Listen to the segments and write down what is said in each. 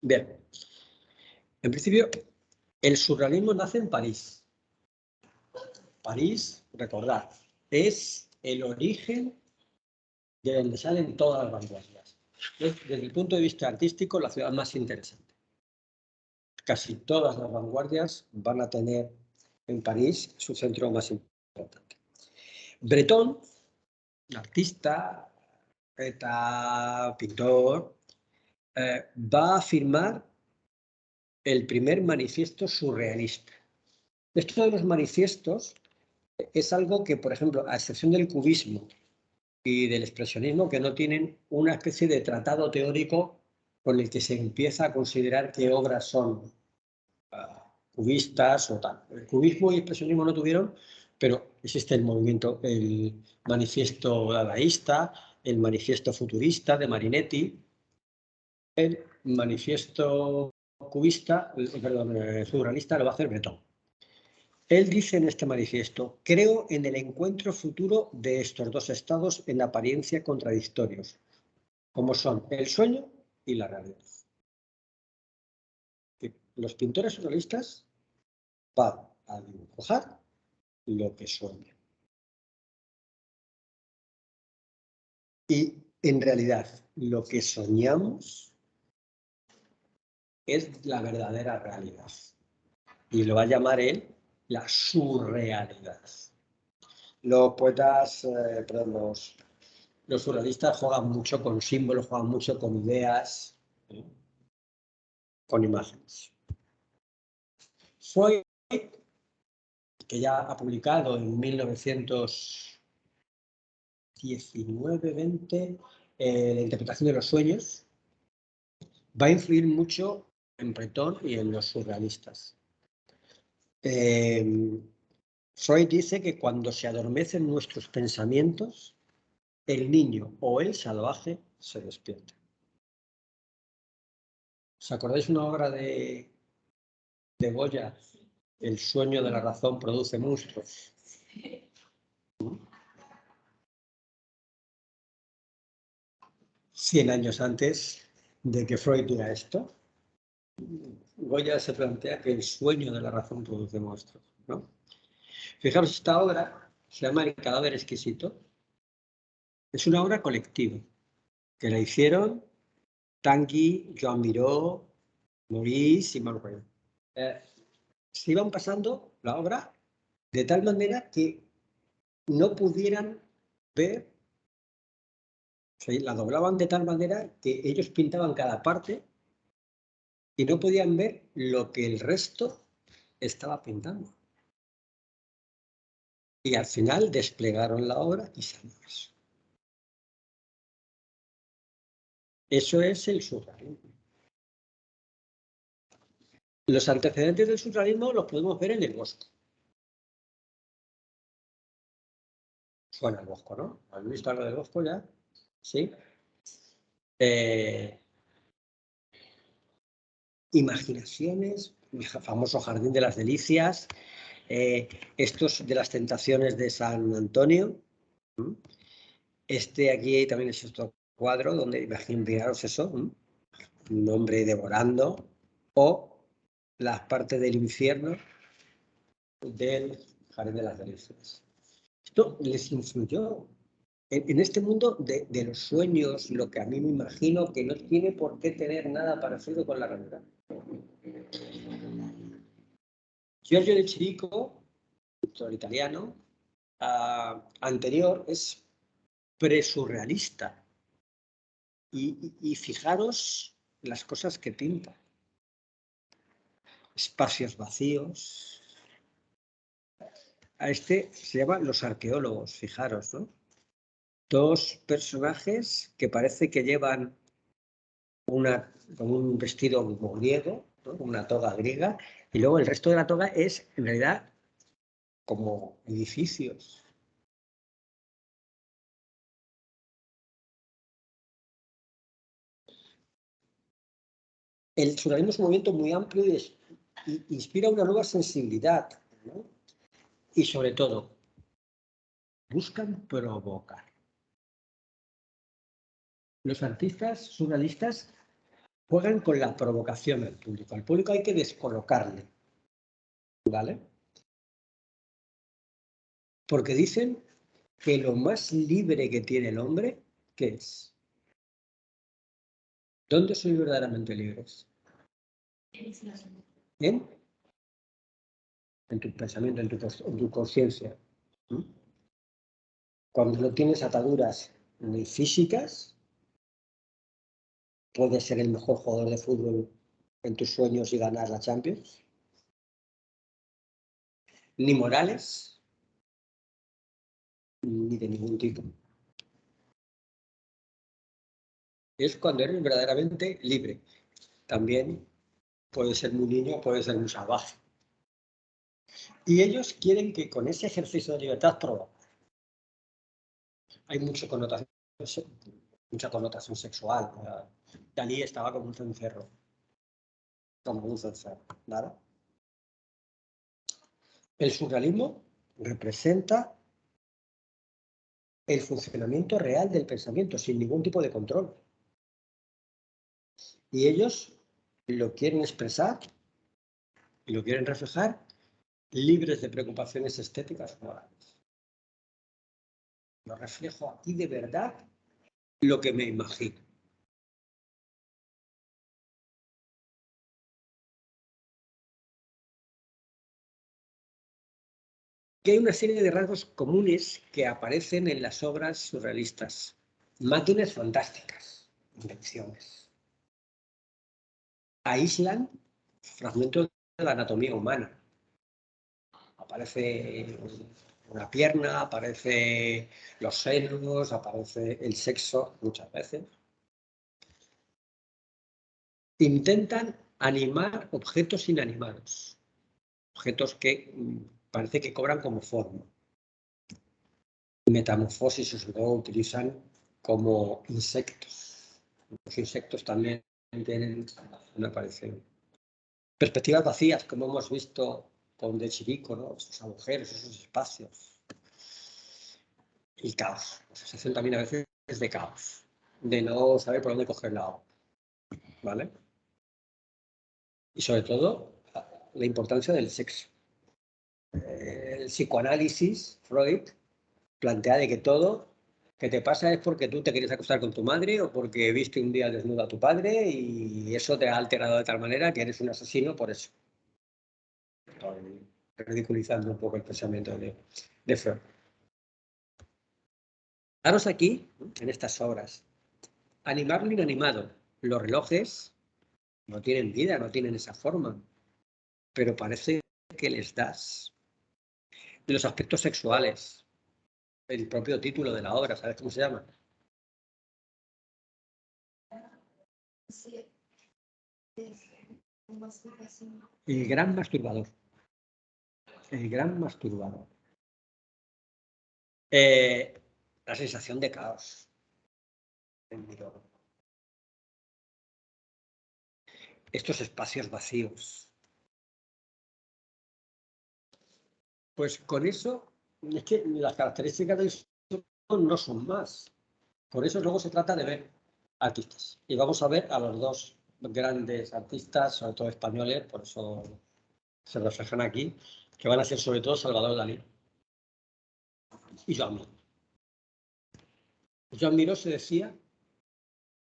Bien. En principio, el surrealismo nace en París. París, recordad, es el origen de donde salen todas las vanguardias. Es, desde el punto de vista artístico, la ciudad más interesante. Casi todas las vanguardias van a tener en París su centro más importante. Breton, artista, poeta, pintor, va a firmar el primer manifiesto surrealista. Esto de los manifiestos es algo que, por ejemplo, a excepción del cubismo y del expresionismo, que no tienen una especie de tratado teórico con el que se empieza a considerar qué obras son cubistas o tal. El cubismo y el expresionismo no tuvieron, pero existe el movimiento, el manifiesto dadaísta, el manifiesto futurista de Marinetti, el manifiesto cubista, perdón, surrealista lo va a hacer Breton. Él dice en este manifiesto: creo en el encuentro futuro de estos dos estados en apariencia contradictorios, como son el sueño y la realidad. Los pintores surrealistas van a dibujar lo que sueñan. Y en realidad lo que soñamos es la verdadera realidad. Y lo va a llamar él la surrealidad. Los poetas, perdón, los surrealistas juegan mucho con símbolos, juegan mucho con ideas, con imágenes. Freud, que ya ha publicado en 1919-20 la interpretación de los sueños, va a influir mucho en Breton y en los surrealistas. Freud dice que cuando se adormecen nuestros pensamientos, el niño o el salvaje se despierta. ¿Os acordáis una obra de Goya? El sueño de la razón produce monstruos. 100 años antes de que Freud diga esto, Goya se plantea que el sueño de la razón produce monstruos, ¿no? Fijaros, esta obra se llama El cadáver exquisito. Es una obra colectiva que la hicieron Tanguy, Joan Miró, Maurice y Manuel. Se iban pasando la obra de tal manera que no pudieran ver, o sea, la doblaban de tal manera que ellos pintaban cada parte y no podían ver lo que el resto estaba pintando. Y al final desplegaron la obra y salió eso. Eso es el surrealismo. Los antecedentes del surrealismo los podemos ver en el Bosco. Suena el Bosco, ¿no? ¿Habéis visto algo del Bosco ya? Sí. Imaginaciones, el famoso Jardín de las Delicias, estos de las Tentaciones de San Antonio. Este aquí también es otro cuadro donde imaginaros eso, un hombre devorando, o las partes del infierno del Jardín de las Delicias. Esto les influyó en este mundo de los sueños, lo que a mí me imagino que no tiene por qué tener nada parecido con la realidad. Giorgio de Chirico, pintor italiano, anterior, es presurrealista. Y fijaros las cosas que pinta. Espacios vacíos. A este se llama Los arqueólogos, fijaros, ¿no? Dos personajes que parece que llevan con un vestido griego, ¿no? Una toga griega, y luego el resto de la toga es, en realidad, como edificios. El surrealismo es un movimiento muy amplio y inspira una nueva sensibilidad, ¿no? Y sobre todo, buscan provocar. Los artistas surrealistas juegan con la provocación del público. Al público hay que descolocarle, ¿vale? Porque dicen que lo más libre que tiene el hombre, ¿qué es? ¿Dónde soy verdaderamente libres? ¿En? En tu pensamiento, en tu conciencia. Cuando no tienes ataduras ni físicas, puedes ser el mejor jugador de fútbol en tus sueños y ganar la Champions. Ni morales, ni de ningún tipo. Es cuando eres verdaderamente libre. También puede ser muy niño, puede ser muy salvaje. Y ellos quieren que con ese ejercicio de libertad provoque. Hay mucha connotación sexual. Dalí estaba como un cencerro. ¿Vale? El surrealismo representa el funcionamiento real del pensamiento, sin ningún tipo de control. Y ellos lo quieren expresar y lo quieren reflejar libres de preocupaciones estéticas o morales. Lo reflejo aquí de verdad lo que me imagino. Que hay una serie de rasgos comunes que aparecen en las obras surrealistas. Máquinas fantásticas, invenciones. Aíslan fragmentos de la anatomía humana. Aparece una pierna, aparece los senos, aparece el sexo muchas veces. Intentan animar objetos inanimados, objetos que parece que cobran como forma. Metamorfosis sobre todo utilizan como insectos. Los insectos también tienen una aparición. Perspectivas vacías, como hemos visto con De Chirico, ¿no? Esos agujeros, esos espacios. Y caos. La sensación también a veces es de caos, de no saber por dónde coger la agua. ¿Vale? Y sobre todo, la importancia del sexo. El psicoanálisis, Freud, plantea de que todo que te pasa es porque tú te quieres acostar con tu madre o porque viste un día desnudo a tu padre y eso te ha alterado de tal manera que eres un asesino por eso. Estoy ridiculizando un poco el pensamiento de Freud. Daros aquí, en estas obras, animar lo inanimado. Los relojes no tienen vida, no tienen esa forma, pero parece que les das. De los aspectos sexuales, el propio título de la obra, ¿sabes cómo se llama? El gran masturbador. El gran masturbador. La sensación de caos. Estos espacios vacíos. Pues con eso, es que las características del son no son más. Por eso luego se trata de ver artistas. Y vamos a ver a los dos grandes artistas, sobre todo españoles, por eso se reflejan aquí, que van a ser sobre todo Salvador Dalí y Joan Miró. Joan Miró se decía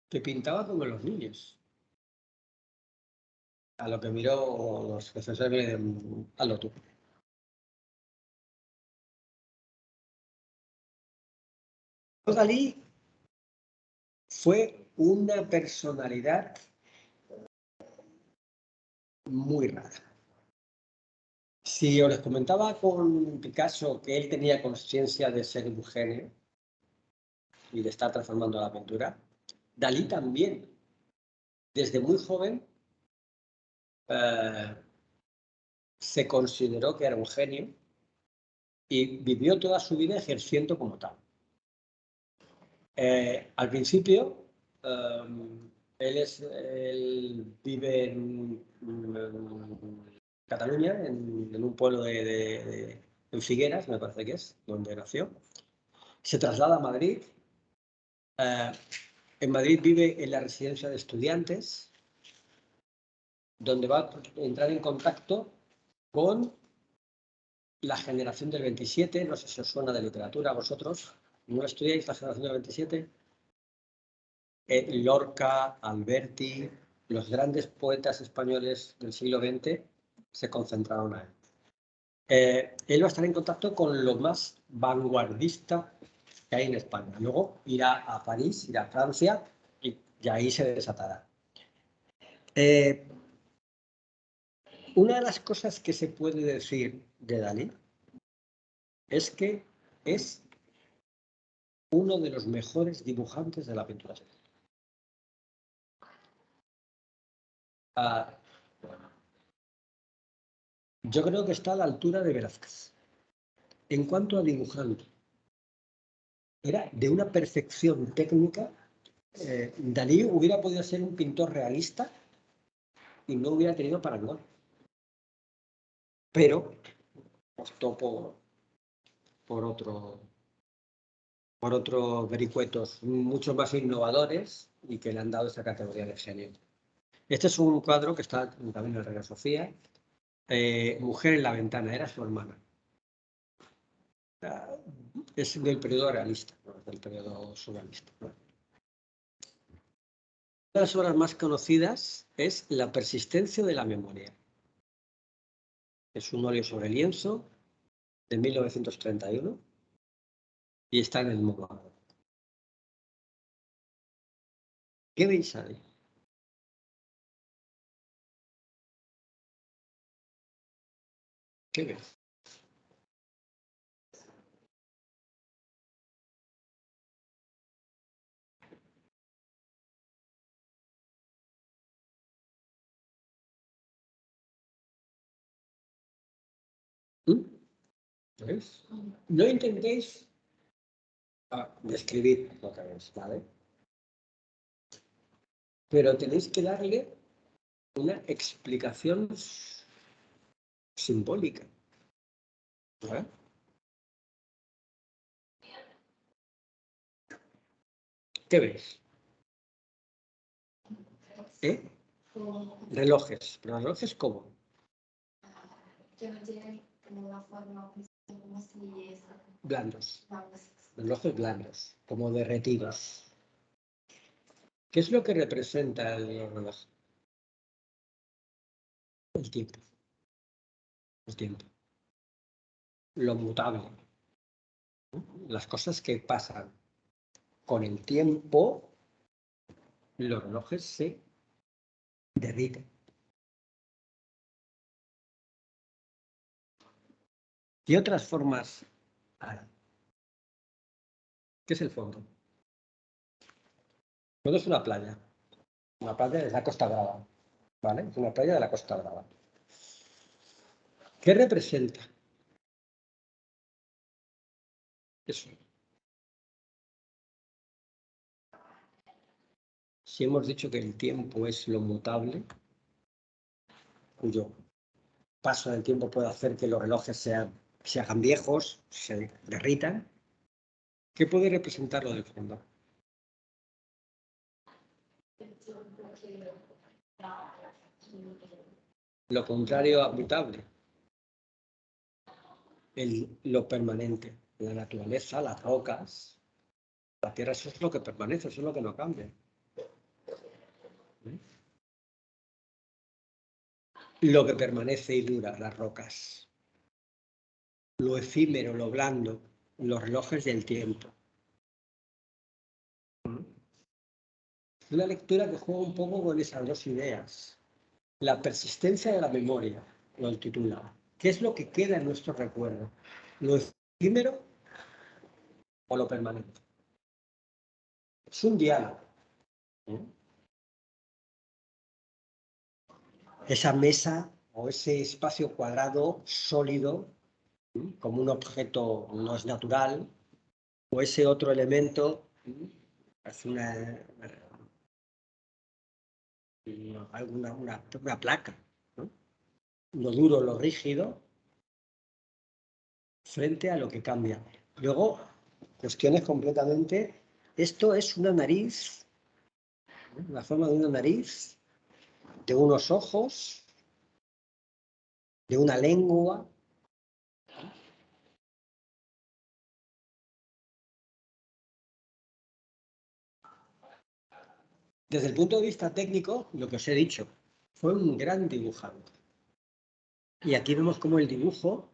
que pintaba como los niños. A lo que miró los defensores de hazlo tú. Dalí fue una personalidad muy rara. Si os les comentaba con Picasso que él tenía conciencia de ser un genio y de estar transformando la pintura, Dalí también, desde muy joven, se consideró que era un genio y vivió toda su vida ejerciendo como tal. Al principio, él vive en Cataluña, en un pueblo en Figueras, me parece que es, donde nació. Se traslada a Madrid. En Madrid vive en la residencia de estudiantes donde va a entrar en contacto con la generación del 27, no sé si os suena de literatura a vosotros, ¿no estudiáis la generación del 27? Lorca, Alberti, los grandes poetas españoles del siglo XX se concentraron ahí. Él va a estar en contacto con lo más vanguardista que hay en España. Luego irá a París, irá a Francia y ahí se desatará. Una de las cosas que se puede decir de Dalí es que es uno de los mejores dibujantes de la pintura. Yo creo que está a la altura de Velázquez. En cuanto a dibujante, era de una perfección técnica. Dalí hubiera podido ser un pintor realista y no hubiera tenido parangón. Pero optó por otros vericuetos mucho más innovadores y que le han dado esa categoría de genio. Este es un cuadro que está también en la Reina Sofía. Mujer en la ventana, era su hermana. Es del periodo realista, no es del periodo surrealista. Una de las obras más conocidas es La persistencia de la memoria. Es un óleo sobre lienzo de 1931 y está en el MoMA. ¿Qué veis ahí? ¿Qué ves? ¿Ves? No intentéis describir lo que veis, ¿vale? Pero tenéis que darle una explicación simbólica. ¿Vale? ¿Qué ves? Relojes. ¿Pero relojes cómo? Blandos. Relojes blandos, como derretidos. ¿Qué es lo que representa el reloj? El tiempo. El tiempo. Lo mutable. Las cosas que pasan con el tiempo, los relojes se derriten. ¿Qué otras formas hay? ¿Qué es el fondo? Todo es una playa. Una playa de la Costa Brava. ¿Vale? Es una playa de la Costa Brava. ¿Qué representa? Eso. Si hemos dicho que el tiempo es lo mutable, cuyo paso del tiempo puede hacer que los relojes se hagan viejos, se derritan, ¿qué puede representar lo del fondo? Lo contrario a mutable. Lo permanente. La naturaleza, las rocas, la tierra, eso es lo que permanece, eso es lo que no cambia. Lo que permanece y dura, las rocas. Lo efímero, lo blando, los relojes del tiempo. Una lectura que juega un poco con esas dos ideas. La persistencia de la memoria, lo titula. ¿Qué es lo que queda en nuestro recuerdo? ¿Lo efímero o lo permanente? Es un diálogo. Esa mesa o ese espacio cuadrado sólido, como un objeto no es natural, o ese otro elemento, es una placa, ¿no? Lo duro, lo rígido, frente a lo que cambia. Luego, cuestiones completamente... Esto es una nariz, la forma de una nariz, de unos ojos, de una lengua. Desde el punto de vista técnico, lo que os he dicho, fue un gran dibujante. Y aquí vemos cómo el dibujo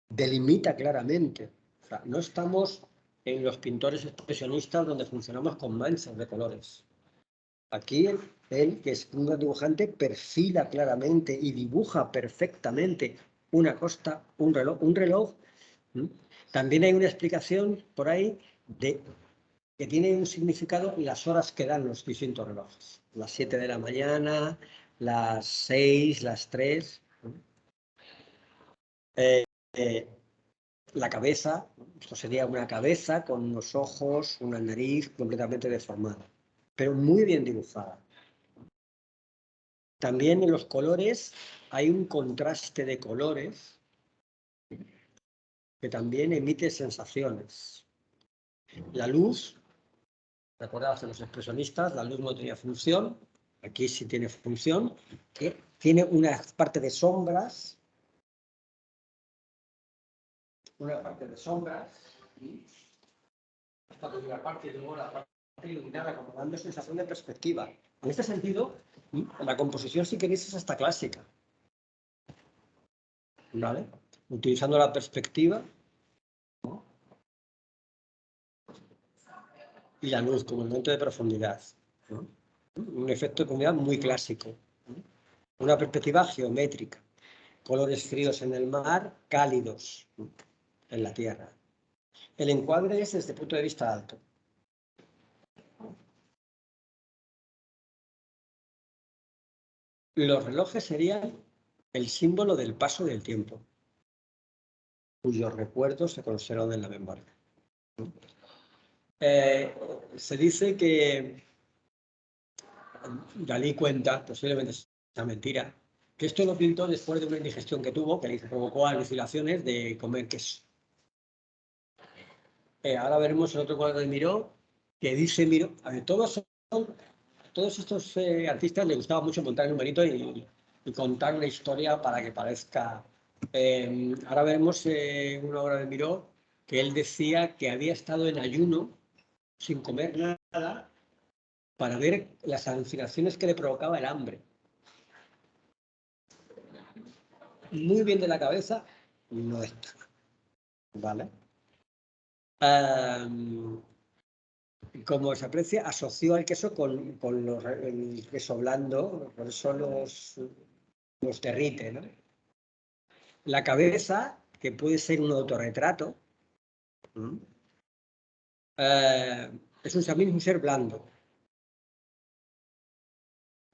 delimita claramente. O sea, no estamos en los pintores expresionistas donde funcionamos con manchas de colores. Aquí él, que es un gran dibujante, perfila claramente y dibuja perfectamente una costa, un reloj. También hay una explicación por ahí de que tiene un significado las horas que dan los distintos relojes. Las 7 de la mañana, las 6, las 3. La cabeza, esto sería una cabeza con unos ojos, una nariz completamente deformada, pero muy bien dibujada. También en los colores hay un contraste de colores que también emite sensaciones. La luz, recordad a los expresionistas, la luz no tenía función, aquí sí tiene función, que tiene una parte de sombras, la parte de luego la parte iluminada, como dando sensación de perspectiva. En este sentido, la composición, si queréis, es hasta clásica. ¿Vale? Utilizando la perspectiva, ¿no? Y la luz como elemento de profundidad, ¿no? Un efecto de profundidad muy clásico, ¿no? Una perspectiva geométrica, colores fríos en el mar, cálidos, ¿no?, en la tierra. El encuadre es desde el punto de vista alto. Los relojes serían el símbolo del paso del tiempo, cuyos recuerdos se conservan en la memoria. Se dice que Dalí cuenta, posiblemente sea mentira, que esto lo pintó después de una indigestión que tuvo, que le provocó alucinaciones de comer queso. Ahora veremos el otro cuadro de Miró, que dice Miró, a ver, todos estos artistas les gustaba mucho montar el numerito y contar una historia para que parezca. Ahora veremos una obra de Miró que él decía que había estado en ayuno sin comer nada para ver las alucinaciones que le provocaba el hambre. Muy bien de la cabeza no está, ¿vale? Como se aprecia, asoció al queso con el queso blando, por eso los derrite, ¿no? La cabeza, que puede ser un autorretrato, es también un ser blando.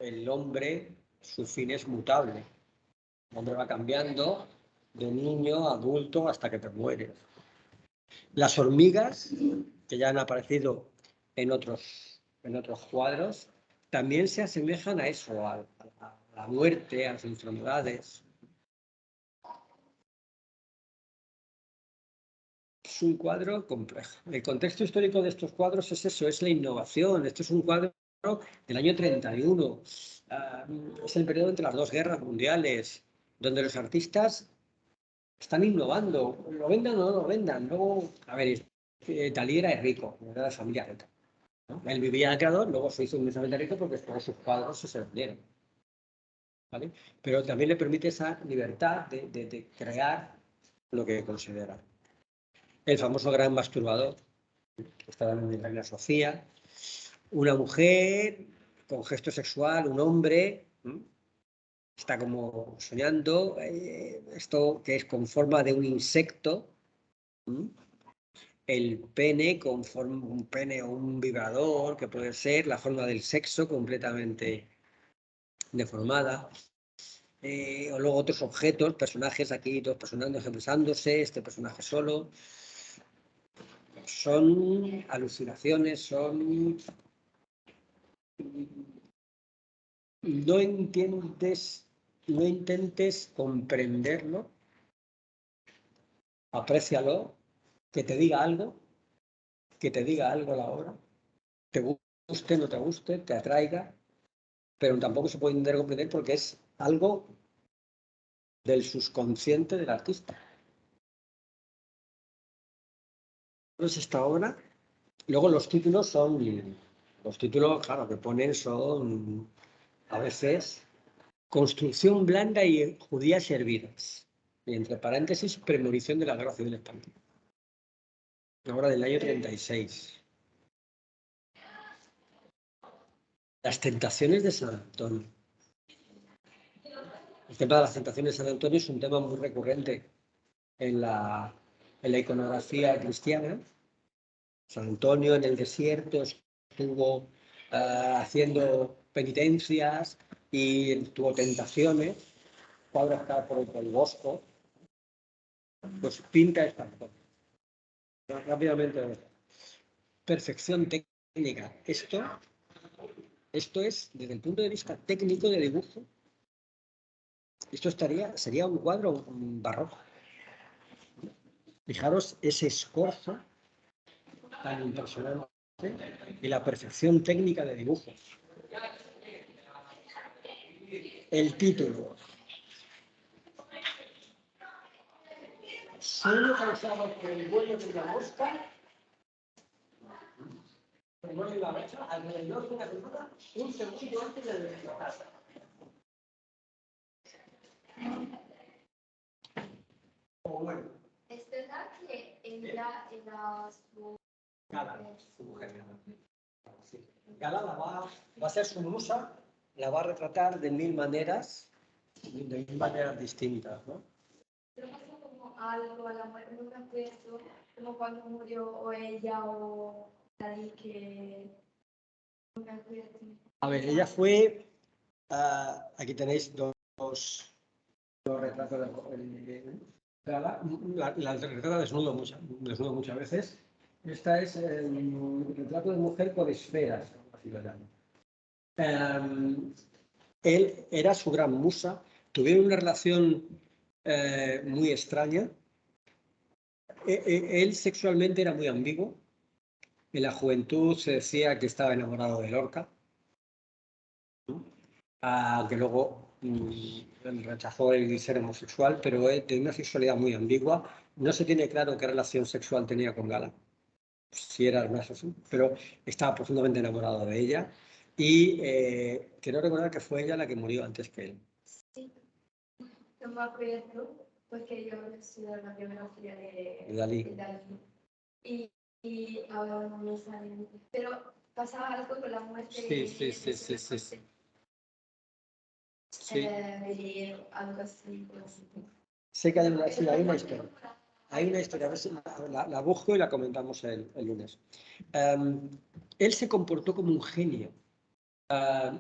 El hombre, su fin es mutable. El hombre va cambiando de niño a adulto hasta que te mueres. Las hormigas, que ya han aparecido en otros cuadros, también se asemejan a eso, a la muerte, a las enfermedades. Es un cuadro complejo. El contexto histórico de estos cuadros es eso, es la innovación. Esto es un cuadro del año 31. Es el periodo entre las dos guerras mundiales, donde los artistas están innovando. Lo vendan o no lo vendan. Luego, a ver, Dalí era rico, era de familia rica, ¿no? Él vivía en Ecuador, luego se hizo inmensamente rico porque todos sus cuadros se vendieron, ¿vale? Pero también le permite esa libertad de crear lo que considera. El famoso gran masturbador, que está en la Reina Sofía, una mujer con gesto sexual, un hombre, está como soñando, esto que es con forma de un insecto, el pene con forma, un pene o un vibrador, que puede ser la forma del sexo completamente deformada, o luego otros objetos, personajes aquí, dos personajes besándose, este personaje solo. Son alucinaciones, son... No intentes comprenderlo, aprécialo, que te diga algo la obra, te guste, no te guste, te atraiga, pero tampoco se puede entender comprender porque es algo del subconsciente del artista. Entonces, esta obra, luego los títulos, claro, que ponen son, a veces, construcción blanda y judías hervidas. Y entre paréntesis, premonición de la Guerra Civil Española. Una obra del año 36. Las tentaciones de San Antonio. El tema de las tentaciones de San Antonio es un tema muy recurrente en la iconografía cristiana. San Antonio en el desierto estuvo haciendo penitencias y tuvo tentaciones. Cuadro está por el bosco. Pues pinta esta cosa. Rápidamente. Perfección técnica. Esto es, desde el punto de vista técnico de dibujo, esto sería un cuadro barroco. Fijaros ese escorzo tan impresionante y la perfección técnica de dibujo. El título. Sueño causado por el vuelo de la mosca. El vuelo de la mosca alrededor de una semana, un segundo antes de despertar. Bueno. Es verdad que ella era su... Gala, su mujer. Sí. Gala va a ser su musa, la va a retratar de mil maneras distintas, ¿no? Pero pasó como algo a la muerte, no me acuerdo, como cuando murió o ella o Dalí, que no me acuerdo. A ver, ella fue, aquí tenéis dos retratos de Gala, la retrata desnudo muchas veces. Esta es el retrato de mujer por esferas, así lo llamo. Él era su gran musa, tuvieron una relación muy extraña. Él sexualmente era muy ambiguo. En la juventud se decía que estaba enamorado de Lorca, que luego rechazó el ser homosexual, pero tenía una sexualidad muy ambigua. No se tiene claro qué relación sexual tenía con Gala, si era más así, pero estaba profundamente enamorado de ella. Y quiero recordar que fue ella la que murió antes que él. Sí, no me acuerdo, porque yo estudié la biografía de Dalí. Y ahora no me sale. Pero pasaba algo con la muerte Sí. Sí. De algo así. Sé que hay una historia. Hay una historia, a ver si la busco y la comentamos el lunes. Él se comportó como un genio.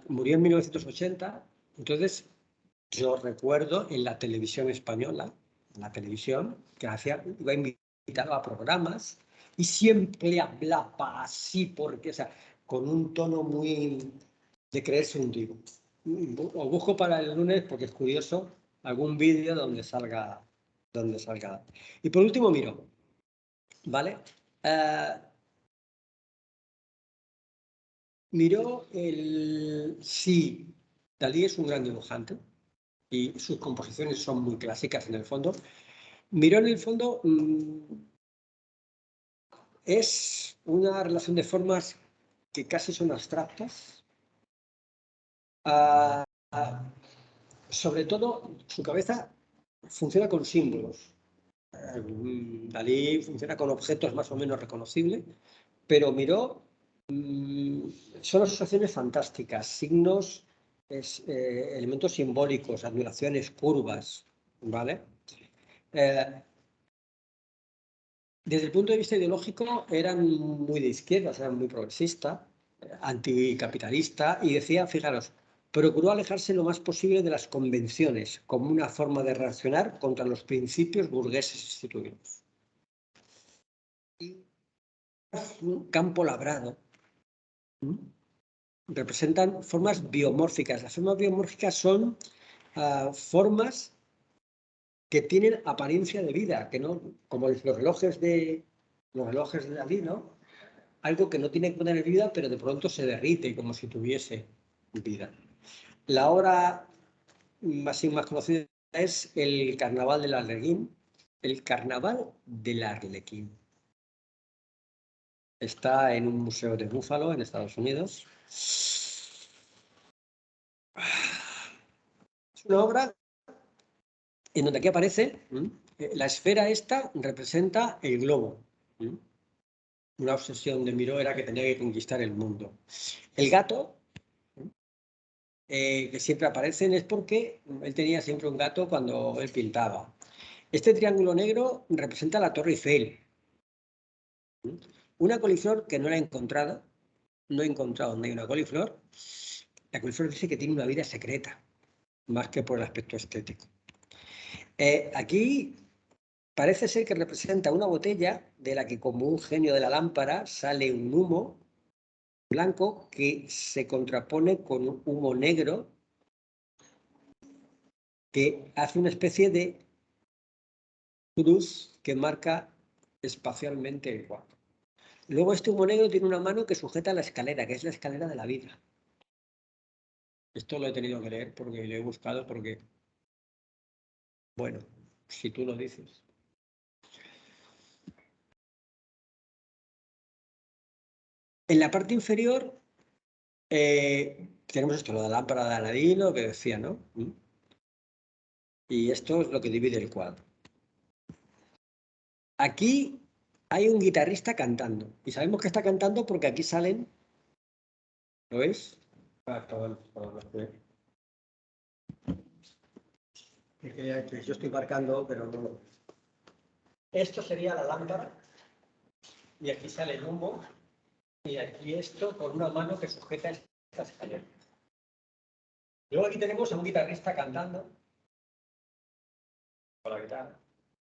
Murió en 1980, entonces yo recuerdo en la televisión española, que iba invitado a programas y siempre hablaba así, porque, o sea, con un tono muy de creerse un tipo. Os busco para el lunes, porque es curioso, algún vídeo donde salga. Y por último, Miró, ¿vale? Miró sí, Dalí es un gran dibujante y sus composiciones son muy clásicas en el fondo. Miró en el fondo es una relación de formas que casi son abstractas. Sobre todo, su cabeza funciona con símbolos. Dalí funciona con objetos más o menos reconocibles, pero Miró son asociaciones fantásticas, signos, elementos simbólicos, admiraciones, curvas, ¿vale? Desde el punto de vista ideológico eran muy de izquierda, eran muy progresistas, anticapitalista, y decía, fijaros, procuró alejarse lo más posible de las convenciones como una forma de reaccionar contra los principios burgueses instituidos. Y un campo labrado representan formas biomórficas. Las formas biomórficas son formas que tienen apariencia de vida, que no, como los relojes de Dalí, ¿no? Algo que no tiene que tener vida, pero de pronto se derrite como si tuviese vida. La obra más conocida es el Carnaval del Arlequín. El Carnaval del Arlequín. Está en un museo de Buffalo, en Estados Unidos. Es una obra en donde aquí aparece la esfera esta representa el globo. Una obsesión de Miró era que tenía que conquistar el mundo. El gato, que siempre aparecen, es porque él tenía siempre un gato cuando él pintaba. Este triángulo negro representa la Torre Eiffel. Una coliflor que no la he encontrado, no he encontrado donde hay una coliflor. La coliflor dice que tiene una vida secreta, más que por el aspecto estético. Aquí parece ser que representa una botella de la que, como un genio de la lámpara, sale un humo blanco que se contrapone con un humo negro que hace una especie de cruz que marca espacialmente el cuadro. Luego este humo negro tiene una mano que sujeta la escalera, que es la escalera de la vida. Esto lo he tenido que leer porque lo he buscado porque, bueno, si tú lo dices. En la parte inferior tenemos esto, lo de la lámpara de Aladín, lo que decía, ¿no? Y esto es lo que divide el cuadro. Aquí hay un guitarrista cantando. Y sabemos que está cantando porque aquí salen... ¿Lo ves? Yo estoy marcando, pero no... Esto sería la lámpara. Y aquí sale el humo. Y aquí esto con una mano que sujeta esta escalera. Luego aquí tenemos a un guitarrista cantando. Con la guitarra.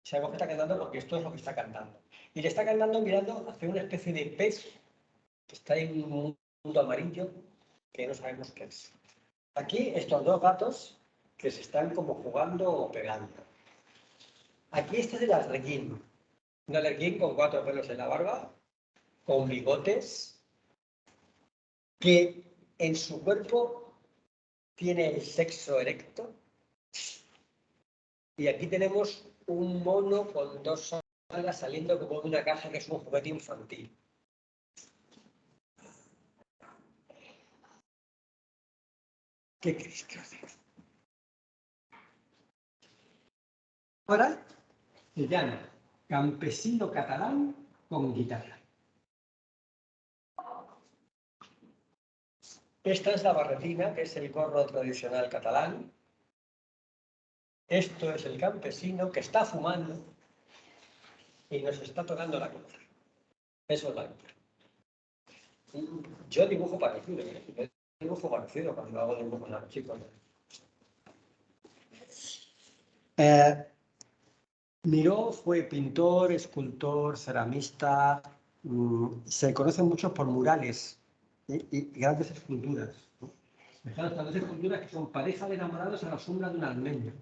Sabemos que está cantando porque esto es lo que está cantando. Y le está cantando mirando hacia una especie de pez que está en un mundo amarillo que no sabemos qué es. Aquí estos dos gatos que se están como jugando o pegando. Aquí este es el arlequín. Un arlequín con 4 pelos en la barba, con bigotes, que en su cuerpo tiene el sexo erecto. Y aquí tenemos un mono con 2 alas saliendo como de una caja que es un juguete infantil. ¿Qué crees que hace? Ahora se llama Campesino Catalán con Guitarra. Esta es la barretina, que es el gorro tradicional catalán. Esto es el campesino que está fumando y nos está tocando la guitarra. Eso es la guitarra. Yo dibujo parecido, cuando hago dibujos a los chicos. Miró fue pintor, escultor, ceramista. Se conocen muchos por murales y grandes esculturas. Fijaros, grandes esculturas que son pareja de enamorados a la sombra de un almendro.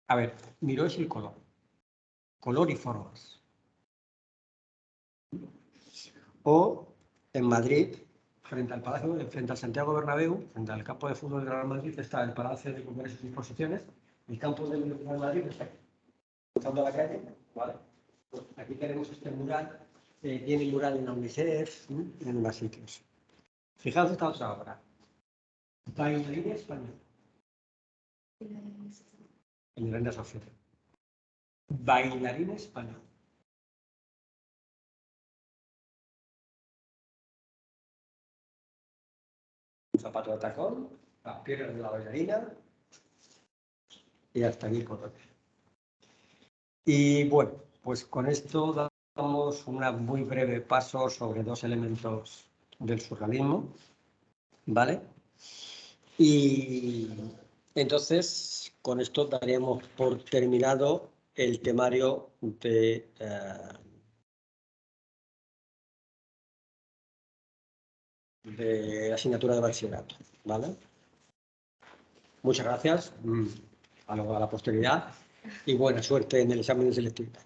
A ver, Miró es el color y formas. O en Madrid, frente al Palacio, frente al Santiago Bernabéu, frente al campo de fútbol del Real Madrid, está el Palacio de Congresos y Exposiciones. El campo del Real Madrid está cruzando la calle, ¿vale? Pues aquí tenemos este mural, tiene mural en la UNICEF, en más sitios. Fijaos esta otra obra. Bailarín español. En Reina Sofía. Bailarín español. Un zapato de tacón, las piernas de la bailarina y hasta aquí el color. Y bueno, pues con esto damos un muy breve paso sobre 2 elementos del surrealismo, ¿vale? Y entonces con esto daríamos por terminado el temario de asignatura de bachillerato, ¿vale? Muchas gracias, a la posteridad y buena suerte en el examen de selectividad.